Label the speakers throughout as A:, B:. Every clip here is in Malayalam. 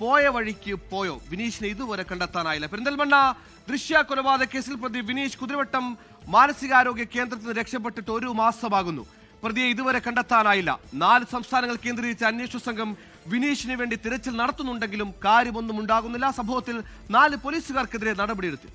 A: പോയ വഴിക്ക് പോയോ? വിനീഷിനെ ഇതുവരെ കണ്ടെത്താനായില്ല. പെരിന്തൽമണ്ണ ദൃശ്യ കൊലപാതക കേസിൽ പ്രതി വിനീഷ് കുതിരവട്ടം മാനസികാരോഗ്യ കേന്ദ്രത്തിൽ നിന്ന് രക്ഷപ്പെട്ടിട്ട് 1 മാസമാകുന്നു. പ്രതിയെ ഇതുവരെ കണ്ടെത്താനായില്ല. 4 സംസ്ഥാനങ്ങൾ കേന്ദ്രീകരിച്ച അന്വേഷണ സംഘം വിനീഷിന് വേണ്ടി തിരച്ചിൽ നടത്തുന്നുണ്ടെങ്കിലും കാര്യമൊന്നും ഉണ്ടാകുന്നില്ല. സംഭവത്തിൽ 4 പോലീസുകാർക്കെതിരെ നടപടിയെടുത്തു.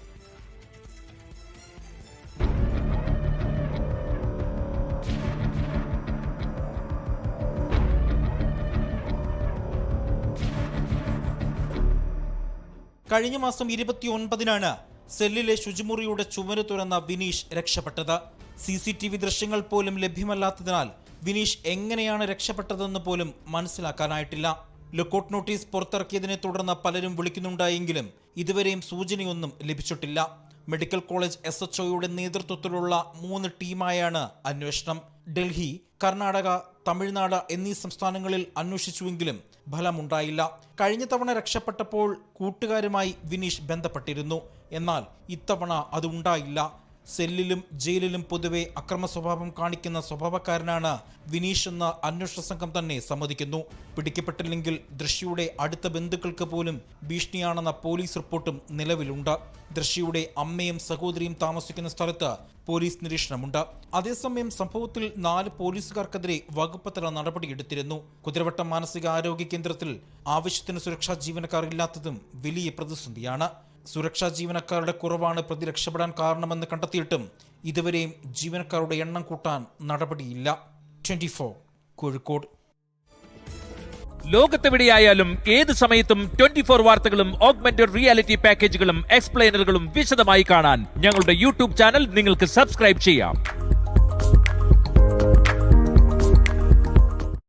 B: കഴിഞ്ഞ മാസം 29-നാണ് സെല്ലിലെ ശുചിമുറിയുടെ ചുമര് തുറന്ന വിനീഷ് രക്ഷപ്പെട്ടത്. CCTV ദൃശ്യങ്ങൾ പോലും ലഭ്യമല്ലാത്തതിനാൽ വിനീഷ് എങ്ങനെയാണ് രക്ഷപ്പെട്ടതെന്ന് പോലും മനസ്സിലാക്കാനായിട്ടില്ല. ലുക്കൌട്ട് നോട്ടീസ് പുറത്തിറക്കിയതിനെ തുടർന്ന് പലരും വിളിക്കുന്നുണ്ടായെങ്കിലും ഇതുവരെയും സൂചനയൊന്നും ലഭിച്ചിട്ടില്ല. മെഡിക്കൽ കോളേജ് SHOയുടെ നേതൃത്വത്തിലുള്ള 3 ടീമായാണ് അന്വേഷണം. ഡൽഹി, കർണാടക, തമിഴ്നാട് എന്നീ സംസ്ഥാനങ്ങളിൽ അന്വേഷിച്ചുവെങ്കിലും ഫലമുണ്ടായില്ല. കഴിഞ്ഞ തവണ രക്ഷപ്പെട്ടപ്പോൾ കൂട്ടുകാരുമായി വിനീഷ് ബന്ധപ്പെട്ടിരുന്നു. എന്നാൽ ഇത്തവണ അത് ഉണ്ടായില്ല. സെല്ലിലും ജയിലിലും പൊതുവെ അക്രമ സ്വഭാവം കാണിക്കുന്ന സ്വഭാവക്കാരനാണ് വിനീഷ് എന്ന് അന്വേഷണ സംഘം തന്നെ സമ്മതിക്കുന്നു. പിടിക്കപ്പെട്ടില്ലെങ്കിൽ ദൃശ്യയുടെ അടുത്ത ബന്ധുക്കൾക്ക് പോലും ഭീഷണിയാണെന്ന പോലീസ് റിപ്പോർട്ടും നിലവിലുണ്ട്. ദൃശ്യയുടെ അമ്മയും സഹോദരിയും താമസിക്കുന്ന സ്ഥലത്ത് പോലീസ് നിരീക്ഷണമുണ്ട്. അതേസമയം സംഭവത്തിൽ 4 പോലീസുകാർക്കെതിരെ വകുപ്പുതല നടപടിയെടുത്തിരുന്നു. കുതിരവട്ടം മാനസികാരോഗ്യ കേന്ദ്രത്തിൽ ആവശ്യത്തിന് സുരക്ഷാ ജീവനക്കാർ ഇല്ലാത്തതും വലിയ പ്രതിസന്ധിയാണ്. സുരക്ഷാ ജീവനക്കാരുടെ കുറവാണ് പ്രതി രക്ഷപ്പെടാൻ കാരണമെന്ന് കണ്ടെത്തിയിട്ടും ഇതുവരെയും ജീവനക്കാരുടെ എണ്ണം കൂട്ടാൻ നടപടിയില്ല. 24 കോഴിക്കോട്.
C: ലോകത്തെവിടെയായാലും ഏത് സമയത്തും 24 വാർത്തകളും ഓഗ്മെന്റഡ് റിയാലിറ്റി പാക്കേജുകളും എക്സ്പ്ലെയിനറുകളും വിശദമായി കാണാൻ ഞങ്ങളുടെ യൂട്യൂബ് ചാനൽ നിങ്ങൾക്ക് സബ്സ്ക്രൈബ് ചെയ്യാം.